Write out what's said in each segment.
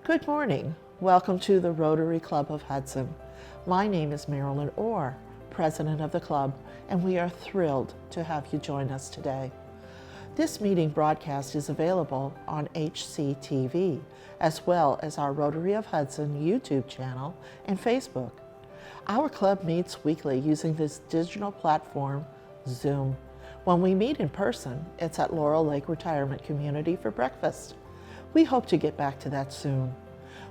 Good morning. Welcome to the Rotary Club of Hudson. My name is Marilyn Orr, President of the club, and we are thrilled to have you join us today. This meeting broadcast is available on HCTV, as well as our Rotary of Hudson YouTube channel and Facebook. Our club meets weekly using this digital platform, Zoom. When we meet in person, it's at Laurel Lake Retirement Community for breakfast. We hope to get back to that soon.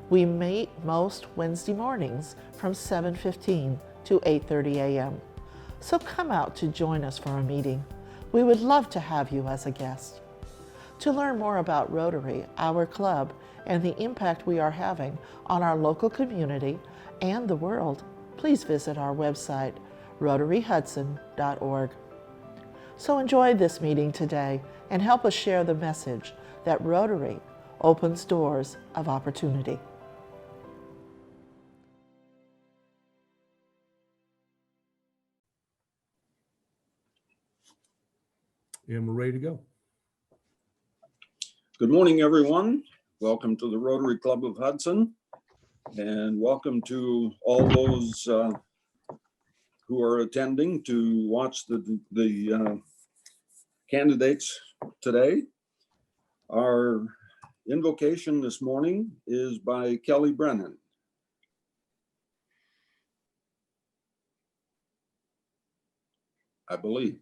We meet most Wednesday mornings from 7:15 to 8:30 a.m. So come out to join us for a meeting. We would love to have you as a guest. To learn more about Rotary, our club, and the impact we are having on our local community and the world, please visit our website, rotaryhudson.org. So enjoy this meeting today and help us share the message that Rotary opens doors of opportunity. And we're ready to go. Good morning, everyone. Welcome to the Rotary Club of Hudson, and welcome to all those who are attending to watch the candidates today. Our invocation this morning is by Kelly Brennan. I believe.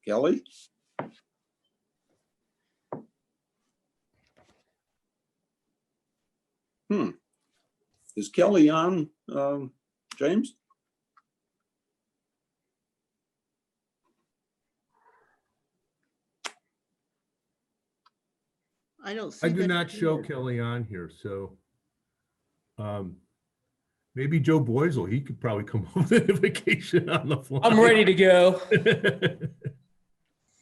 Kelly? Is Kelly on, James? I don't see. I do not show Kelly on here, so maybe Joe Boisel, he could probably come up with an invocation on the fly. I'm ready to go.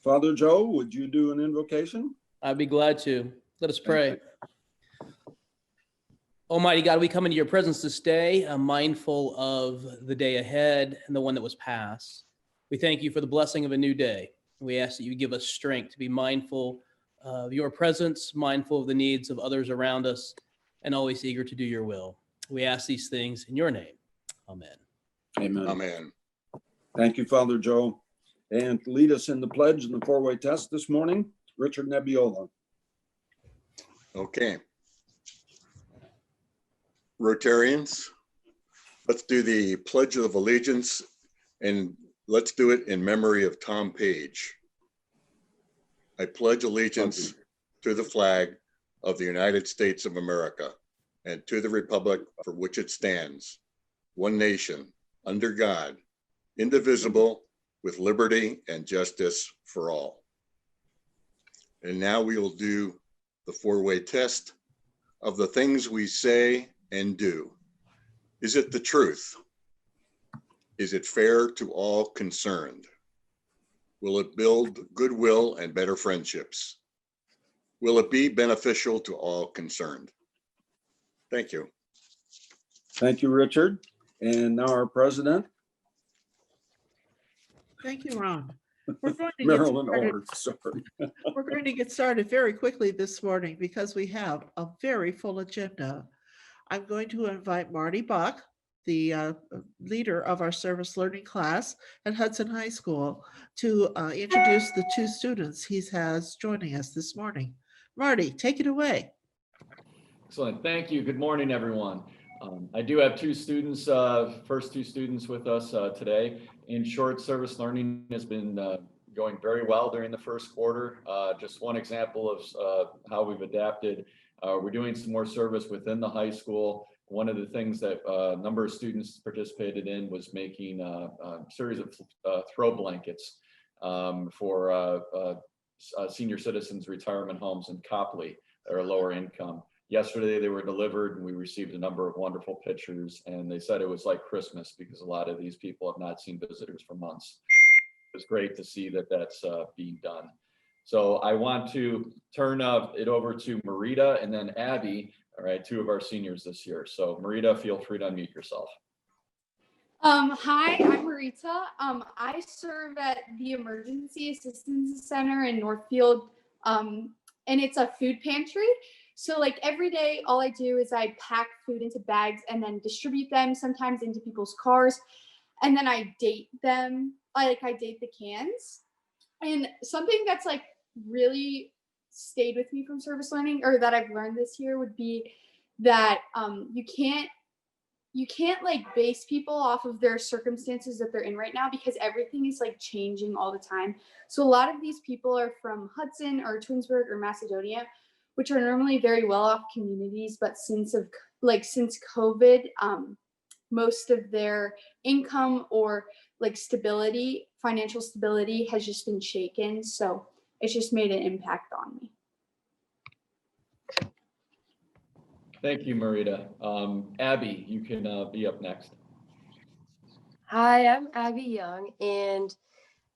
Father Joe, would you do an invocation? I'd be glad to. Let us pray. Almighty God, we come into your presence this day, mindful of the day ahead and the one that was past. We thank you for the blessing of a new day. We ask that you give us strength to be mindful of your presence, mindful of the needs of others around us, and always eager to do your will. We ask these things in your name. Amen. Amen. Amen. Thank you, Father Joe. And to lead us in the pledge and the four-way test this morning, Richard Nebbiolo. Okay. Rotarians, let's do the Pledge of Allegiance, and let's do it in memory of Tom Page. I pledge allegiance to the flag of the United States of America and to the republic for which it stands, one nation, under God, indivisible, with liberty and justice for all. And now we will do the four-way test of the things we say and do. Is it the truth? Is it fair to all concerned? Will it build goodwill and better friendships? Will it be beneficial to all concerned? Thank you. Thank you, Richard. And now our president, Thank you, Ron. We're going to Marilyn get Orr. Sorry. We're going to get started very quickly this morning because we have a very full agenda. I'm going to invite Marty Bach, the leader of our service learning class at Hudson High School, to introduce the two students he has joining us this morning. Marty, take it away. Excellent. Thank you. Good morning, everyone. I do have two students, first two students with us today. In short, service learning has been going very well during the first quarter. Just one example of how we've adapted. We're doing some more service within the high school. One of the things that a number of students participated in was making a series of throw blankets for senior citizens retirement homes in Copley that are lower income. Yesterday they were delivered and we received a number of wonderful pictures, and they said it was like Christmas because a lot of these people have not seen visitors for months. It was great to see that that's being done. So I want to turn it over to Marita and then Abby, all right, two of our seniors this year. So Marita, feel free to unmute yourself. Hi, I'm Marita. I serve at the Emergency Assistance Center in Northfield, and it's a food pantry. So like every day, all I do is I pack food into bags and then distribute them sometimes into people's cars. And then I date them. I date the cans. And something that's like really stayed with me from service learning, or that I've learned this year, would be that you can't like base people off of their circumstances that they're in right now, because everything is like changing all the time. So a lot of these people are from Hudson or Twinsburg or Macedonia, which are normally very well off communities, but since COVID, most of their income or like stability, financial stability, has just been shaken. So it's just made an impact on me. Thank you, Marita. Abby, you can be up next. Hi, I'm Abby Young, and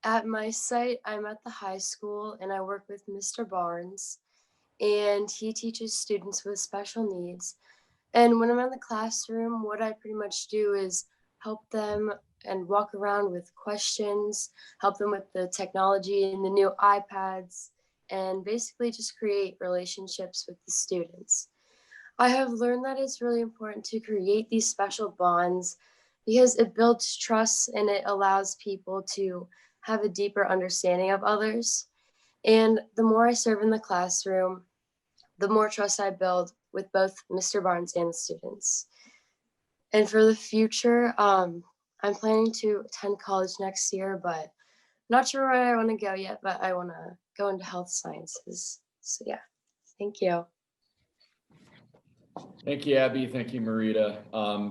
at my site, I'm at the high school and I work with Mr. Barnes, and he teaches students with special needs. And when I'm in the classroom, what I pretty much do is help them and walk around with questions, help them with the technology and the new iPads, and basically just create relationships with the students. I have learned that it's really important to create these special bonds because it builds trust and it allows people to have a deeper understanding of others. And the more I serve in the classroom, the more trust I build with both Mr. Barnes and the students. And for the future, I'm planning to attend college next year, but not sure where I want to go yet, but I want to go into health sciences. So yeah, thank you. Thank you, Abby. Thank you, Marita.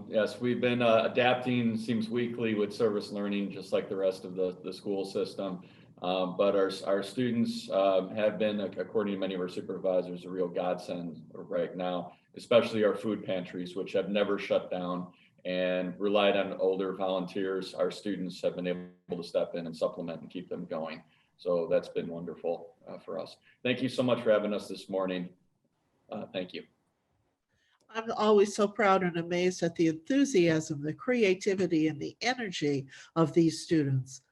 Yes, we've been adapting, seems weekly, with service learning, just like the rest of the school system. But our students have been, according to many of our supervisors, a real godsend right now, especially our food pantries, which have never shut down and relied on older volunteers. Our students have been able to step in and supplement and keep them going. So that's been wonderful for us. Thank you so much for having us this morning. Thank you. I'm always so proud and amazed at the enthusiasm, the creativity, and the energy of these students.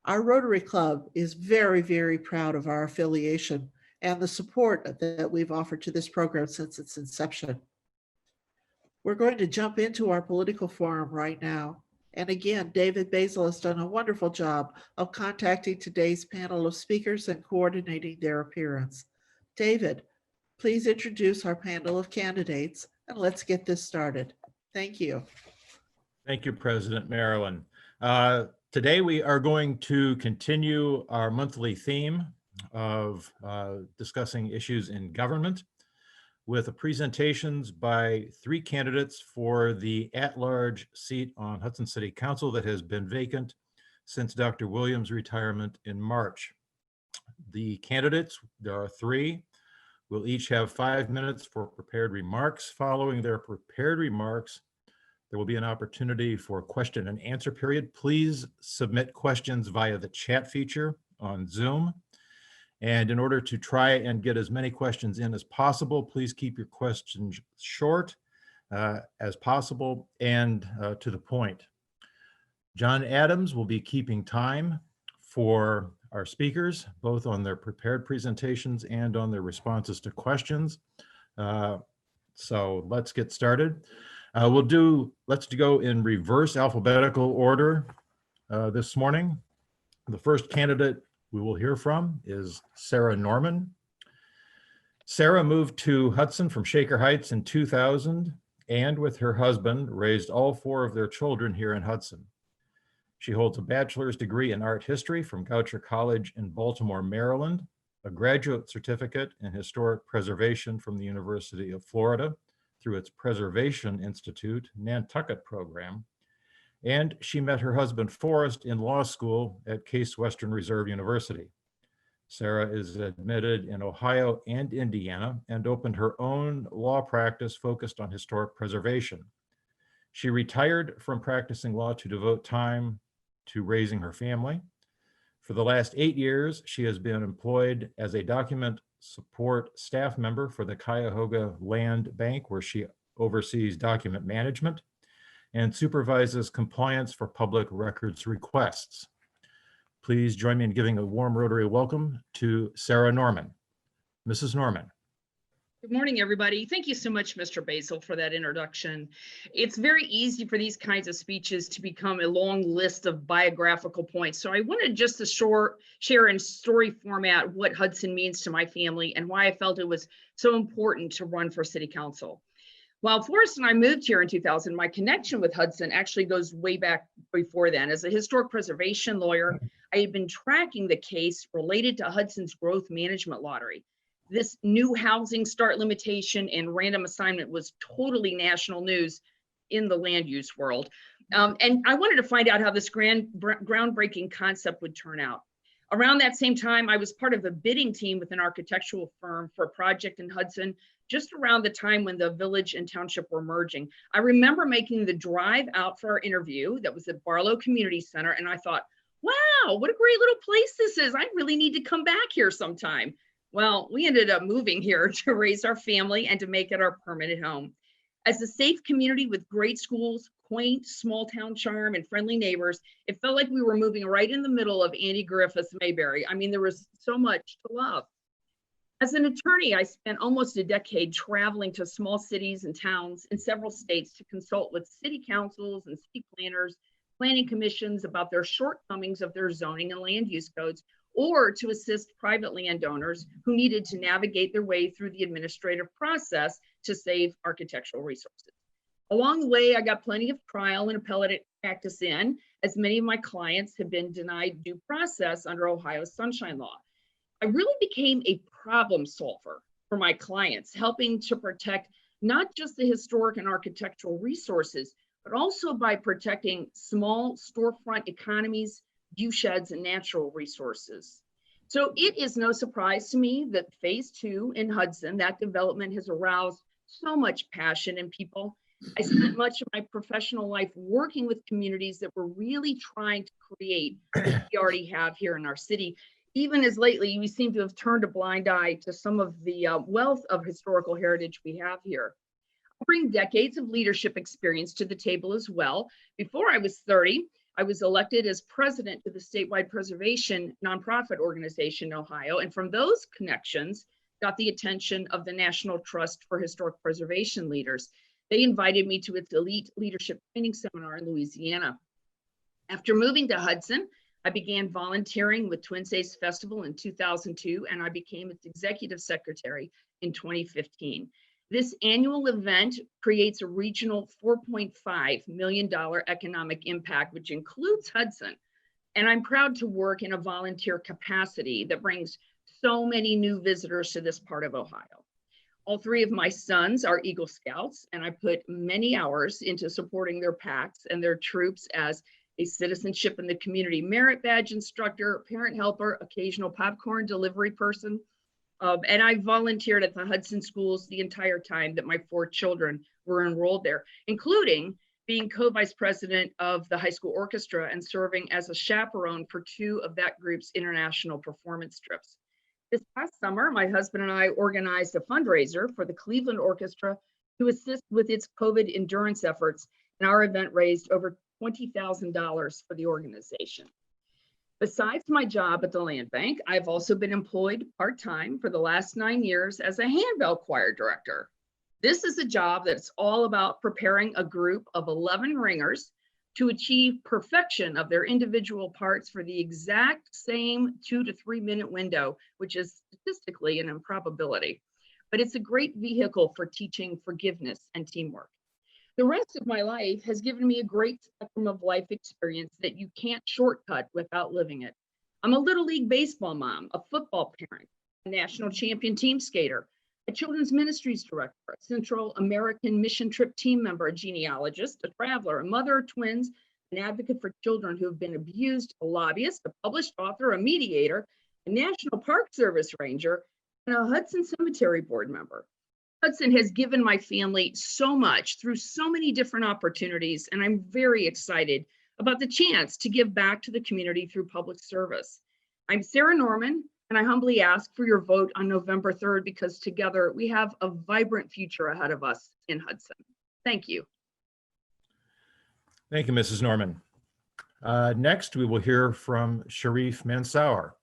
Our Rotary Club is very, very proud of our affiliation and the support that we've offered to this program since its inception. We're going to jump into our political forum right now. And again, David Basil has done a wonderful job of contacting today's panel of speakers and coordinating their appearance. David, please introduce our panel of candidates and let's get this started. Thank you. Thank you, President Marilyn. Today we are going to continue our monthly theme of discussing issues in government with presentations by 3 candidates for the at-large seat on Hudson City Council that has been vacant since Dr. Williams' retirement in March. The candidates, there are 3, will each have 5 minutes for prepared remarks. Following their prepared remarks, there will be an opportunity for a question and answer period. Please submit questions via the chat feature on Zoom. And in order to try and get as many questions in as possible, please keep your questions short as possible and to the point. John Adams will be keeping time for our speakers, both on their prepared presentations and on their responses to questions. So let's get started. Let's go in reverse alphabetical order this morning. The first candidate we will hear from is Sarah Norman. Sarah moved to Hudson from Shaker Heights in 2000 and with her husband raised all 4 of their children here in Hudson. She holds a bachelor's degree in art history from Goucher College in Baltimore, Maryland, a graduate certificate in historic preservation from the University of Florida through its Preservation Institute Nantucket program, and she met her husband Forrest in law school at Case Western Reserve University. Sarah is admitted in Ohio and Indiana and opened her own law practice focused on historic preservation. She retired from practicing law to devote time to raising her family. For the last 8 years, she has been employed as a document support staff member for the Cuyahoga Land Bank, where she oversees document management and supervises compliance for public records requests. Please join me in giving a warm Rotary welcome to Sarah Norman. Mrs. Norman. Good morning, everybody. Thank you so much, Mr. Basil, for that introduction. It's very easy for these kinds of speeches to become a long list of biographical points. So I wanted just to share in story format what Hudson means to my family and why I felt it was so important to run for city council. While Forrest and I moved here in 2000, my connection with Hudson actually goes way back before then. As a historic preservation lawyer, I had been tracking the case related to Hudson's growth management lottery. This new housing start limitation and random assignment was totally national news in the land use world. And I wanted to find out how this groundbreaking concept would turn out. Around that same time, I was part of a bidding team with an architectural firm for a project in Hudson, just around the time when the village and township were merging. I remember making the drive out for our interview that was at Barlow Community Center, and I thought, wow, what a great little place this is. I really need to come back here sometime. Well, we ended up moving here to raise our family and to make it our permanent home. As a safe community with great schools, quaint small town charm, and friendly neighbors, it felt like we were moving right in the middle of Andy Griffith's Mayberry. I mean, there was so much to love. As an attorney, I spent almost a decade traveling to small cities and towns in several states to consult with city councils and city planners, planning commissions about their shortcomings of their zoning and land use codes, or to assist private landowners who needed to navigate their way through the administrative process to save architectural resources. Along the way, I got plenty of trial and appellate practice in, as many of my clients have been denied due process under Ohio's Sunshine Law. I really became a problem solver for my clients, helping to protect not just the historic and architectural resources, but also by protecting small storefront economies, view sheds, and natural resources. So it is no surprise to me that phase 2 in Hudson, that development has aroused so much passion in people. I spent much of my professional life working with communities that were really trying to create what we already have here in our city. Even as lately, we seem to have turned a blind eye to some of the wealth of historical heritage we have here. I bring decades of leadership experience to the table as well. Before I was 30, I was elected as president to the statewide preservation nonprofit organization in Ohio. And from those connections, got the attention of the National Trust for Historic Preservation Leaders. They invited me to its elite leadership training seminar in Louisiana. After moving to Hudson, I began volunteering with Twin Cities Festival in 2002, and I became its executive secretary in 2015. This annual event creates a regional $4.5 million economic impact, which includes Hudson. And I'm proud to work in a volunteer capacity that brings so many new visitors to this part of Ohio. All 3 of my sons are Eagle Scouts, and I put many hours into supporting their packs and their troops as a citizenship in the community merit badge instructor, parent helper, occasional popcorn delivery person. And I volunteered at the Hudson schools the entire time that my 4 children were enrolled there, including being co-vice president of the high school orchestra and serving as a chaperone for 2 of that group's international performance trips. This past summer, my husband and I organized a fundraiser for the Cleveland Orchestra to assist with its COVID endurance efforts, and our event raised over $20,000 for the organization. Besides my job at the Land Bank, I've also been employed part-time for the last 9 years as a handbell choir director. This is a job that's all about preparing a group of 11 ringers to achieve perfection of their individual parts for the exact same 2 to 3 minute window, which is statistically an improbability. But it's a great vehicle for teaching forgiveness and teamwork. The rest of my life has given me a great spectrum of life experience that you can't shortcut without living it. I'm a Little League baseball mom, a football parent, a national champion team skater, a children's ministries director, a Central American mission trip team member, a genealogist, a traveler, a mother of twins, an advocate for children who have been abused, a lobbyist, a published author, a mediator, a National Park Service ranger, and a Hudson Cemetery board member. Hudson has given my family so much through so many different opportunities, and I'm very excited about the chance to give back to the community through public service. I'm Sarah Norman, and I humbly ask for your vote on November 3rd because together we have a vibrant future ahead of us in Hudson. Thank you. Thank you, Mrs. Norman. Next, we will hear from Sharif Mansour.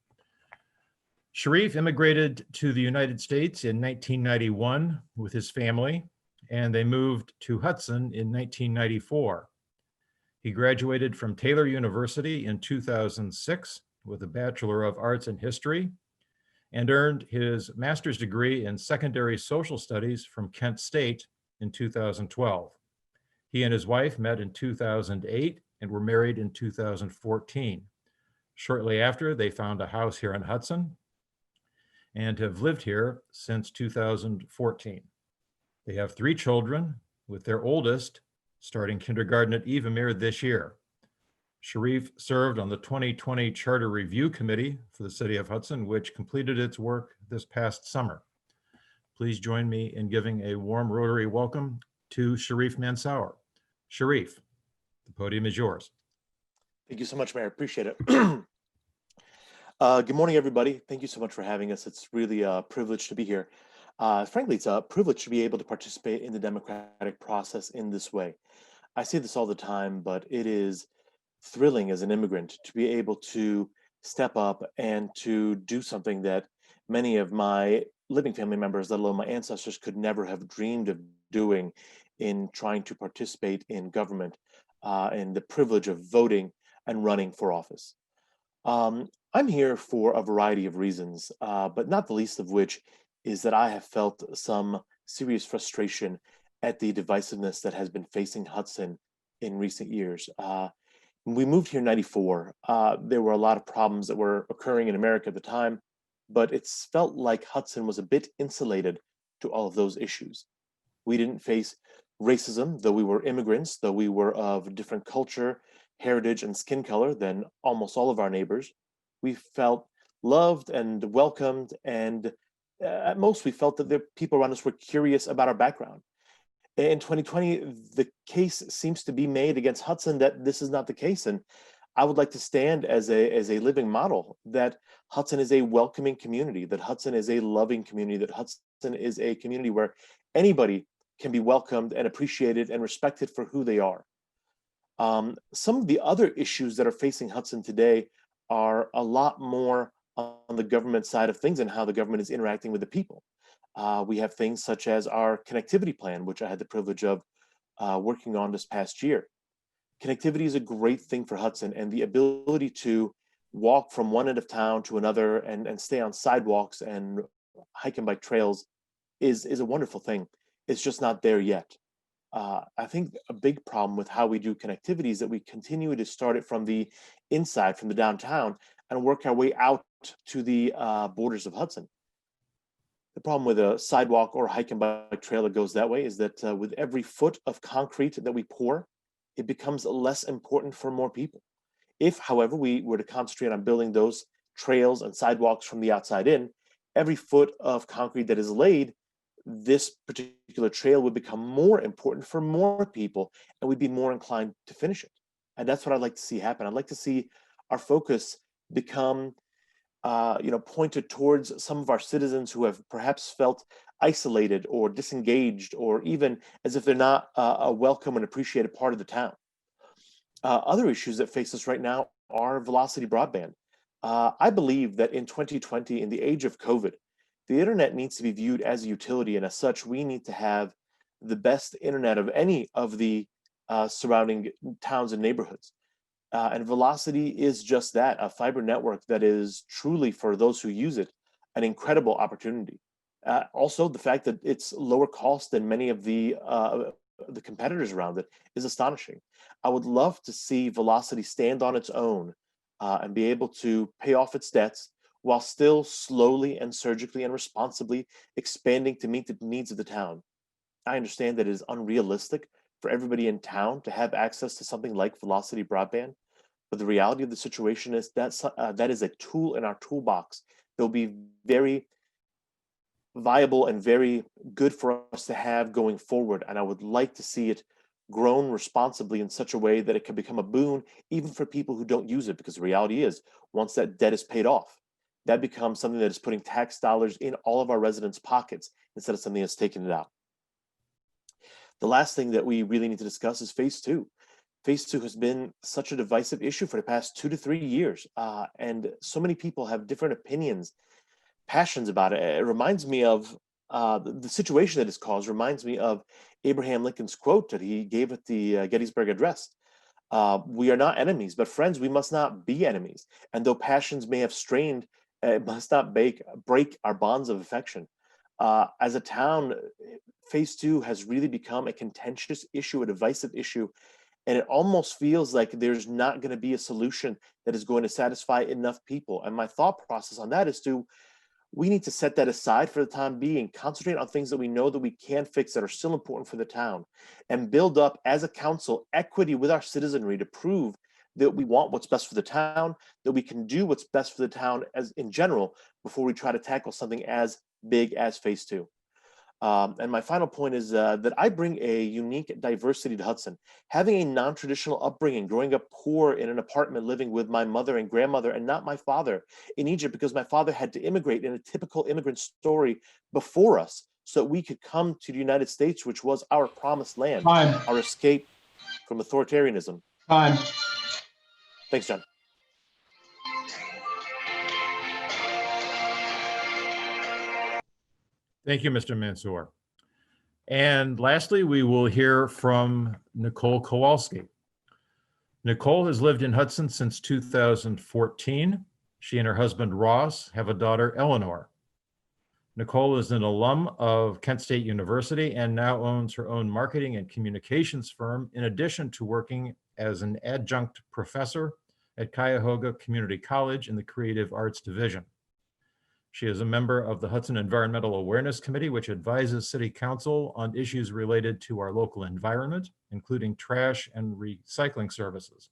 Sharif immigrated to the United States in 1991 with his family, and they moved to Hudson in 1994. He graduated from Taylor University in 2006 with a Bachelor of Arts in History and earned his master's degree in secondary social studies from Kent State in 2012. He and his wife met in 2008 and were married in 2014. Shortly after, they found a house here in Hudson and have lived here since 2014. They have 3 children, with their oldest starting kindergarten at Evamere this year. Sharif served on the 2020 Charter Review Committee for the City of Hudson, which completed its work this past summer. Please join me in giving a warm Rotary welcome to Sharif Mansour. Sharif, the podium is yours. Thank you so much, Mayor. Appreciate it. Good morning, everybody. Thank you so much for having us. It's really a privilege to be here. Frankly, it's a privilege to be able to participate in the democratic process in this way. I say this all the time, but it is thrilling as an immigrant to be able to step up and to do something that many of my living family members, let alone my ancestors, could never have dreamed of doing in trying to participate in government and the privilege of voting and running for office. I'm here for a variety of reasons, but not the least of which is that I have felt some serious frustration at the divisiveness that has been facing Hudson in recent years. When we moved here in '94, there were a lot of problems that were occurring in America at the time, but it's felt like Hudson was a bit insulated to all of those issues. We didn't face racism, though we were immigrants, though we were of different culture, heritage, and skin color than almost all of our neighbors. We felt loved and welcomed, and at most we felt that the people around us were curious about our background. In 2020, the case seems to be made against Hudson that this is not the case. And I would like to stand as a living model that Hudson is a welcoming community, that Hudson is a loving community, that Hudson is a community where anybody can be welcomed and appreciated and respected for who they are. Some of the other issues that are facing Hudson today are a lot more on the government side of things and how the government is interacting with the people. We have things such as our connectivity plan, which I had the privilege of working on this past year. Connectivity is a great thing for Hudson, and the ability to walk from one end of town to another and stay on sidewalks and hike and bike trails is a wonderful thing. It's just not there yet. I think a big problem with how we do connectivity is that we continue to start it from the inside, from the downtown, and work our way out to the borders of Hudson. The problem with a sidewalk or a hike and bike trail that goes that way is that with every foot of concrete that we pour, it becomes less important for more people. If, however, we were to concentrate on building those trails and sidewalks from the outside in, every foot of concrete that is laid, this particular trail would become more important for more people, and we'd be more inclined to finish it. And that's what I'd like to see happen. I'd like to see our focus become pointed towards some of our citizens who have perhaps felt isolated or disengaged, or even as if they're not a welcome and appreciated part of the town. Other issues that face us right now are velocity broadband. I believe that in 2020, in the age of COVID, the internet needs to be viewed as a utility, and as such, we need to have the best internet of any of the surrounding towns and neighborhoods. And velocity is just that, a fiber network that is truly, for those who use it, an incredible opportunity. Also, the fact that it's lower cost than many of the competitors around it is astonishing. I would love to see velocity stand on its own and be able to pay off its debts while still slowly and surgically and responsibly expanding to meet the needs of the town. I understand that it is unrealistic for everybody in town to have access to something like velocity broadband, but the reality of the situation is that that is a tool in our toolbox that will be very viable and very good for us to have going forward. And I would like to see it grown responsibly in such a way that it can become a boon even for people who don't use it, because the reality is, once that debt is paid off, that becomes something that is putting tax dollars in all of our residents' pockets instead of something that's taking it out. The last thing that we really need to discuss is phase two. Phase two has been such a divisive issue for the past 2 to 3 years, and so many people have different opinions passions about it. It reminds me of the situation that it's caused reminds me of Abraham Lincoln's quote that he gave at the Gettysburg Address. We are not enemies, but friends, we must not be enemies. And though passions may have strained, it must not break our bonds of affection. As a town, phase two has really become a contentious issue, a divisive issue. And it almost feels like there's not going to be a solution that is going to satisfy enough people. And my thought process on that is we need to set that aside for the time being, concentrate on things that we know that we can fix that are still important for the town, and build up as a council equity with our citizenry to prove that we want what's best for the town, that we can do what's best for the town as in general before we try to tackle something as big as phase two. And my final point is that I bring a unique diversity to Hudson. Having a non-traditional upbringing, growing up poor in an apartment, living with my mother and grandmother and not my father in Egypt, because my father had to immigrate in a typical immigrant story before us so that we could come to the United States, which was our promised land, our escape from authoritarianism. Thanks, John. Thank you, Mr. Mansour. And lastly, we will hear from Nicole Kowalski. Nicole has lived in Hudson since 2014. She and her husband, Ross, have a daughter, Eleanor. Nicole is an alum of Kent State University and now owns her own marketing and communications firm, in addition to working as an adjunct professor at Cuyahoga Community College in the Creative Arts Division. She is a member of the Hudson Environmental Awareness Committee, which advises City Council on issues related to our local environment, including trash and recycling services.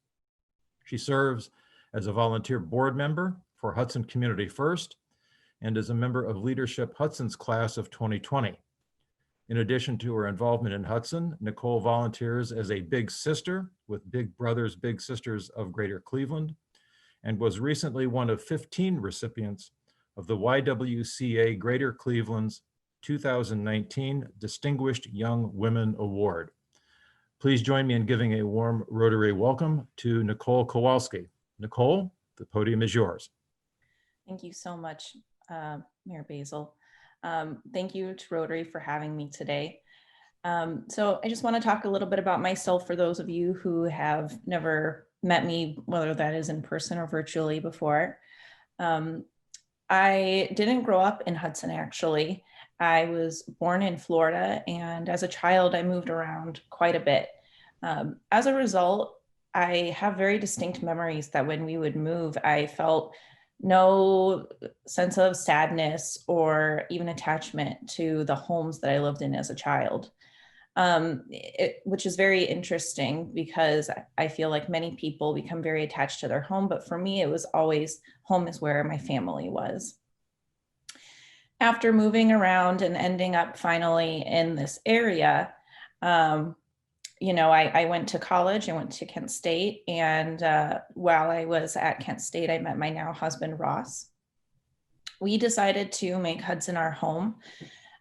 She serves as a volunteer board member for Hudson Community First and is a member of Leadership Hudson's class of 2020. In addition to her involvement in Hudson, Nicole volunteers as a big sister with Big Brothers Big Sisters of Greater Cleveland, and was recently one of 15 recipients of the YWCA Greater Cleveland's 2019 Distinguished Young Women Award. Please join me in giving a warm Rotary welcome to Nicole Kowalski. Nicole, the podium is yours. Thank you so much, Mayor Basil. Thank you to Rotary for having me today. So I just want to talk a little bit about myself for those of you who have never met me, whether that is in person or virtually before. I didn't grow up in Hudson, actually. I was born in Florida, and as a child, I moved around quite a bit. As a result, I have very distinct memories that when we would move, I felt no sense of sadness or even attachment to the homes that I lived in as a child, which is very interesting because I feel like many people become very attached to their home, but for me, it was always home is where my family was. After moving around and ending up finally in this area, I went to college, I went to Kent State, and while I was at Kent State, I met my now husband, Ross. We decided to make Hudson our home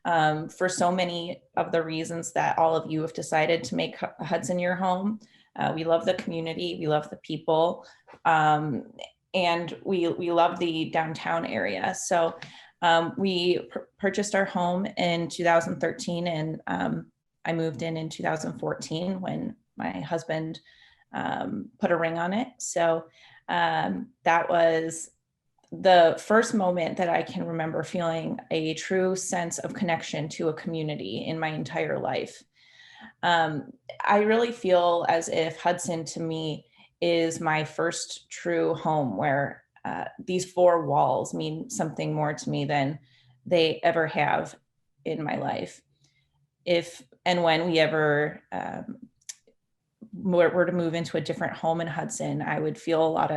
for so many of the reasons that all of you have decided to make Hudson your home. We love the community, we love the people, and we love the downtown area. So we purchased our home in 2013, and I moved in 2014 when my husband put a ring on it. So that was the first moment that I can remember feeling a true sense of connection to a community in my entire life. I really feel as if Hudson to me is my first true home where these four walls mean something more to me than they ever have in my life. If and when we ever were to move into a different home in Hudson, I would feel a lot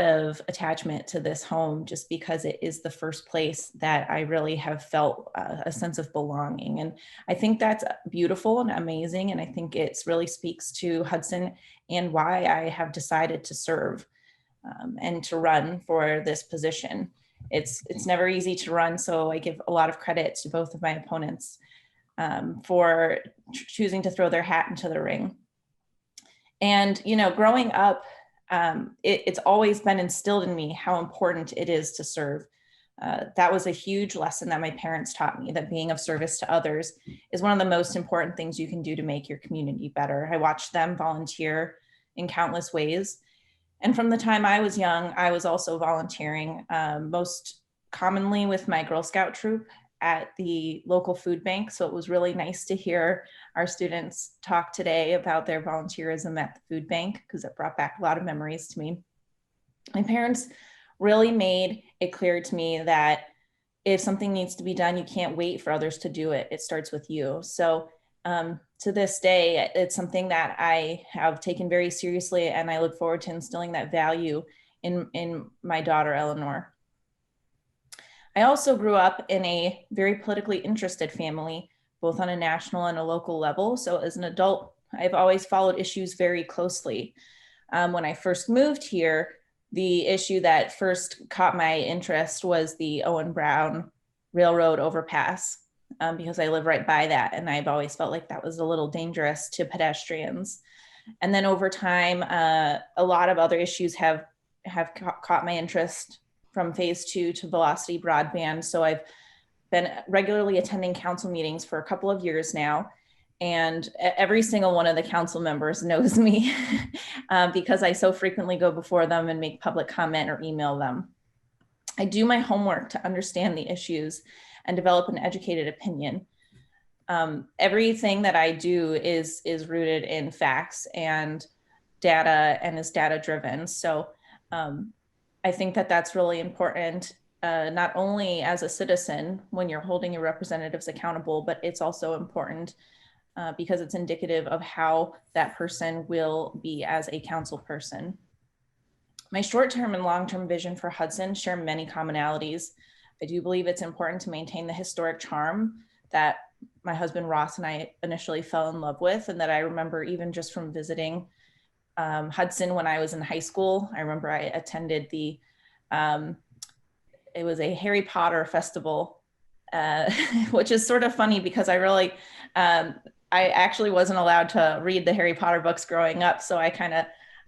of attachment to this home just because it is the first place that I really have felt a sense of belonging. And I think that's beautiful and amazing. And I think it really speaks to Hudson and why I have decided to serve and to run for this position. It's never easy to run, so I give a lot of credit to both of my opponents for choosing to throw their hat into the ring. And, growing up, it's always been instilled in me how important it is to serve. That was a huge lesson that my parents taught me, that being of service to others is one of the most important things you can do to make your community better. I watched them volunteer in countless ways. And from the time I was young, I was also volunteering, most commonly with my Girl Scout troop at the local food bank. So it was really nice to hear our students talk today about their volunteerism at the food bank, because it brought back a lot of memories to me. My parents really made it clear to me that if something needs to be done, you can't wait for others to do it. It starts with you. So to this day, it's something that I have taken very seriously, and I look forward to instilling that value in my daughter, Eleanor. I also grew up in a very politically interested family, both on a national and a local level. So as an adult, I've always followed issues very closely. When I first moved here, the issue that first caught my interest was the Owen Brown Railroad overpass, because I live right by that. And I've always felt like that was a little dangerous to pedestrians. And then over time, a lot of other issues have caught my interest, from phase 2 to velocity broadband. So I've been regularly attending council meetings for a couple of years now. And every single one of the council members knows me because I so frequently go before them and make public comment or email them. I do my homework to understand the issues and develop an educated opinion. Everything that I do is rooted in facts and data, and is data driven. So I think that that's really important, not only as a citizen when you're holding your representatives accountable, but it's also important because it's indicative of how that person will be as a council person. My short-term and long-term vision for Hudson share many commonalities. I do believe it's important to maintain the historic charm that my husband Ross and I initially fell in love with, and that I remember even just from visiting Hudson when I was in high school. I remember I attended it was a Harry Potter festival, which is sort of funny because I actually wasn't allowed to read the Harry Potter books growing up. So I kind of,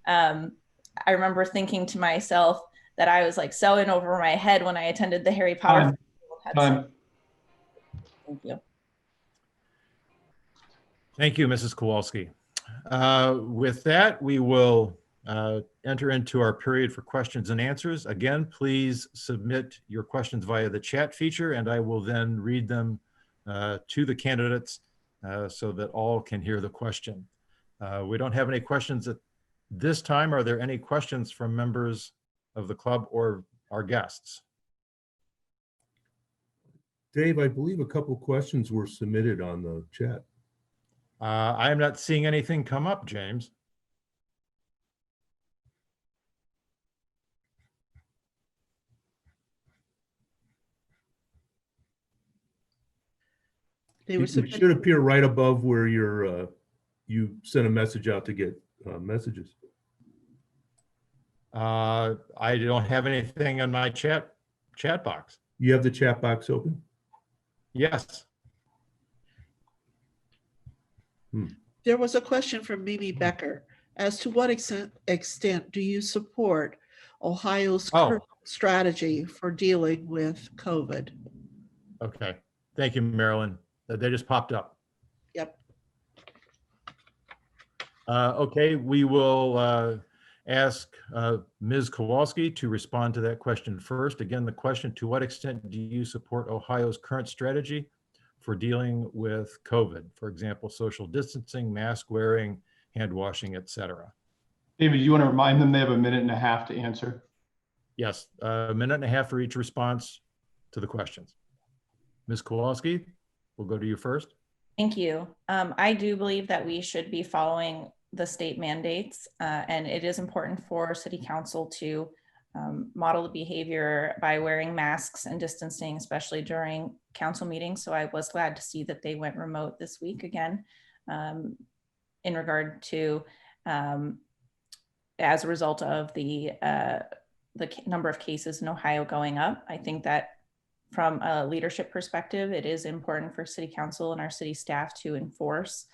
I remember thinking to myself that I was like so in over my head when I attended the Harry Potter festival. Thank you. Thank you, Mrs. Kowalski. With that, we will enter into our period for questions and answers. Again, please submit your questions via the chat feature, and I will then read them to the candidates so that all can hear the question. We don't have any questions at this time. Are there any questions from members of the club or our guests? Dave, I believe a couple questions were submitted on the chat. I am not seeing anything come up, James. It should appear right above where you sent a message out to get messages. I don't have anything on my chat box. You have the chat box open? Yes. There was a question from Mimi Becker. As to what extent do you support Ohio's current strategy for dealing with COVID? Okay. Thank you, Marilyn. They just popped up. Yep. Okay, we will ask Ms. Kowalski to respond to that question first. Again, the question, to what extent do you support Ohio's current strategy for dealing with COVID? For example, social distancing, mask wearing, hand washing, etc. David, you want to remind them they have a minute and a half to answer? Yes, a minute and a half for each response to the questions. Ms. Kowalski, we'll go to you first. Thank you. I do believe that we should be following the state mandates, and it is important for City Council to model the behavior by wearing masks and distancing, especially during council meetings. So I was glad to see that they went remote this week again, in regard to, as a result of the number of cases in Ohio going up. I think that from a leadership perspective, it is important for City Council and our city staff to enforce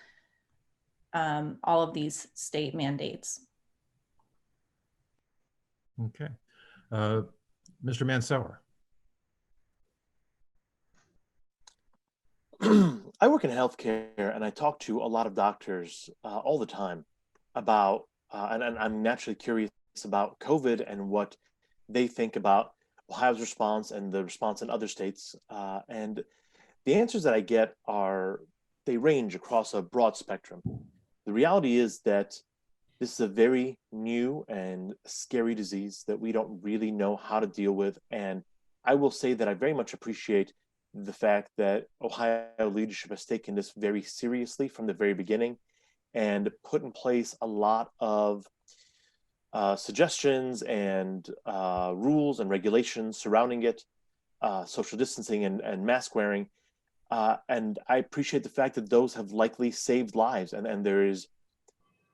all of these state mandates. Okay. Mr. Mansauer. I work in healthcare and I talk to a lot of doctors all the time about, and I'm naturally curious about COVID and what they think about Ohio's response and the response in other states. And the answers that I get they range across a broad spectrum. The reality is that this is a very new and scary disease that we don't really know how to deal with. And I will say that I very much appreciate the fact that Ohio leadership has taken this very seriously from the very beginning and put in place a lot of suggestions and rules and regulations surrounding it, social distancing and mask wearing. And I appreciate the fact that those have likely saved lives, and there is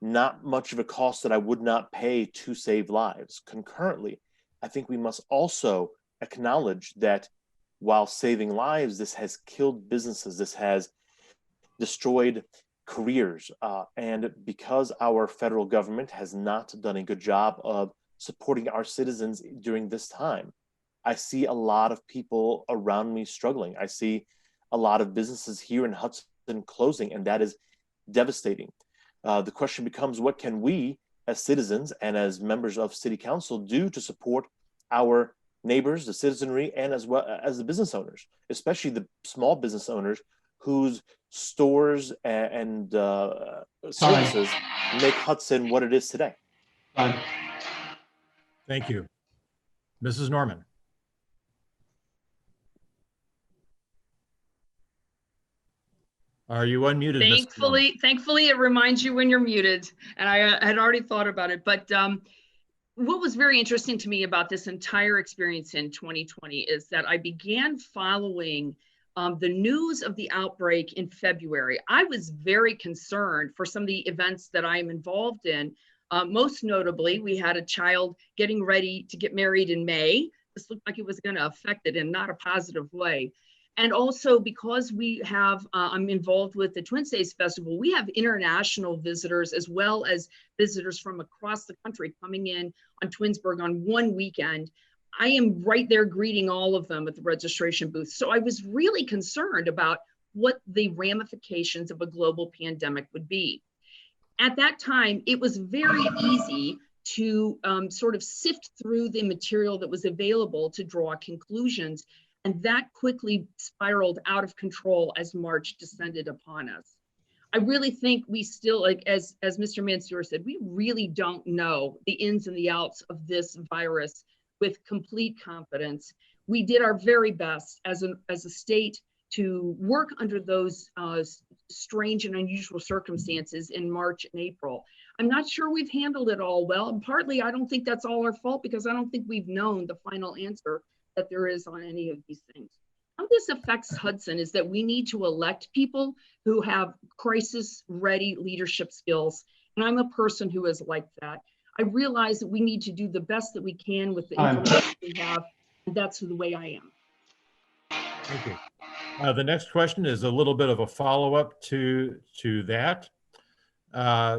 not much of a cost that I would not pay to save lives. Concurrently, I think we must also acknowledge that while saving lives, this has killed businesses, this has destroyed careers. And because our federal government has not done a good job of supporting our citizens during this time, I see a lot of people around me struggling. I see a lot of businesses here in Hudson closing, and that is devastating. The question becomes, what can we as citizens and as members of city council do to support our neighbors, the citizenry, and as well as the business owners, especially the small business owners whose stores and services make Hudson what it is today. Thank you. Mrs. Norman. Are you unmuted? Thankfully, it reminds you when you're muted, and I had already thought about it. But what was very interesting to me about this entire experience in 2020 is that I began following the news of the outbreak in February. I was very concerned for some of the events that I am involved in. Most notably, we had a child getting ready to get married in May. This looked like it was going to affect it in not a positive way. And also because we have, I'm involved with the Twin States Festival, we have international visitors as well as visitors from across the country coming in on Twinsburg on one weekend. I am right there greeting all of them at the registration booth. So I was really concerned about what the ramifications of a global pandemic would be. At that time, it was very easy to sort of sift through the material that was available to draw conclusions. And that quickly spiraled out of control as March descended upon us. I really think we still, like as Mr. Mansour said, we really don't know the ins and the outs of this virus with complete confidence. We did our very best as a state to work under those strange and unusual circumstances in March and April. I'm not sure we've handled it all well. And partly, I don't think that's all our fault because I don't think we've known the final answer that there is on any of these things. How this affects Hudson is that we need to elect people who have crisis-ready leadership skills. And I'm a person who is like that. I realize that we need to do the best that we can with the information we have, and that's the way I am. Thank you. The next question is a little bit of a follow-up to that.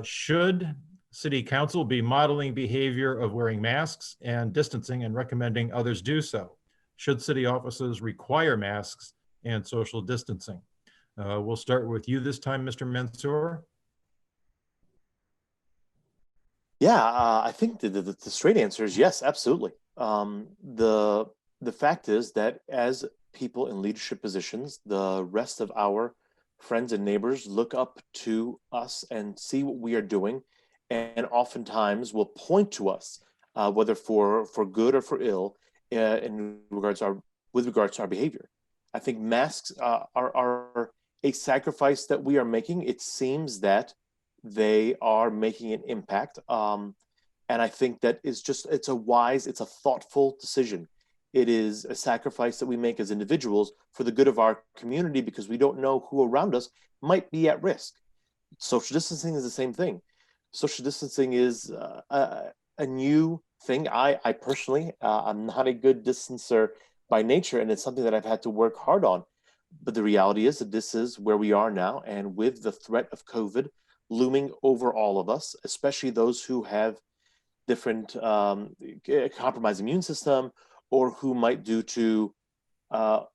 Should City Council be modeling behavior of wearing masks and distancing and recommending others do so? Should city offices require masks and social distancing? We'll start with you this time, Mr. Mansour. Yeah, I think the straight answer is yes, absolutely. The fact is that as people in leadership positions, the rest of our friends and neighbors look up to us and see what we are doing, and oftentimes will point to us, whether for good or for ill, with regards to our behavior. I think masks are a sacrifice that we are making. It seems that they are making an impact, and I think that it's a thoughtful decision. It is a sacrifice that we make as individuals for the good of our community because we don't know who around us might be at risk. Social distancing is the same thing. Social distancing is a new thing. I personally, I'm not a good distancer by nature, and it's something that I've had to work hard on. But the reality is that this is where we are now. And with the threat of COVID looming over all of us, especially those who have different compromised immune system, or who might, due to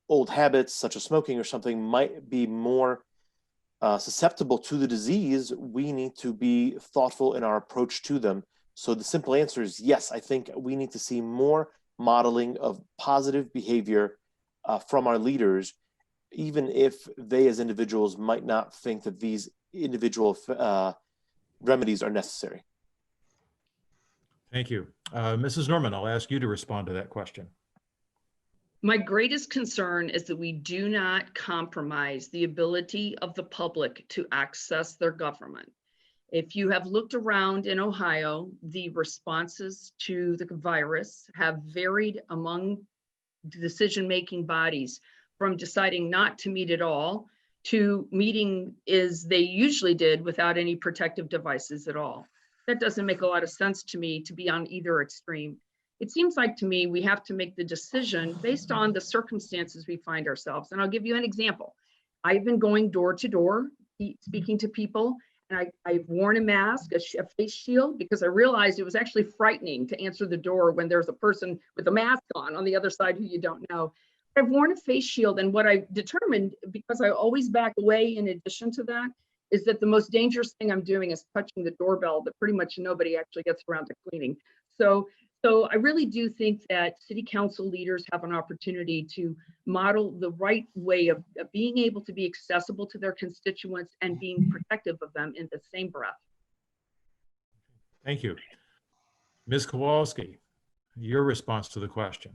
old habits such as smoking or something, might be more susceptible to the disease, we need to be thoughtful in our approach to them. So the simple answer is yes, I think we need to see more modeling of positive behavior from our leaders, even if they as individuals might not think that these individual remedies are necessary. Thank you. Mrs. Norman, I'll ask you to respond to that question. My greatest concern is that we do not compromise the ability of the public to access their government. If you have looked around in Ohio, the responses to the virus have varied among decision-making bodies, from deciding not to meet at all to meeting as they usually did without any protective devices at all. That doesn't make a lot of sense to me to be on either extreme. It seems like to me we have to make the decision based on the circumstances we find ourselves. And I'll give you an example. I've been going door to door, speaking to people, and I've worn a mask, a face shield, because I realized it was actually frightening to answer the door when there's a person with a mask on the other side who you don't know. I've worn a face shield, and what I determined, because I always back away in addition to that, is that the most dangerous thing I'm doing is touching the doorbell that pretty much nobody actually gets around to cleaning. So I really do think that city council leaders have an opportunity to model the right way of being able to be accessible to their constituents and being protective of them in the same breath. Thank you. Ms. Kowalski, your response to the question.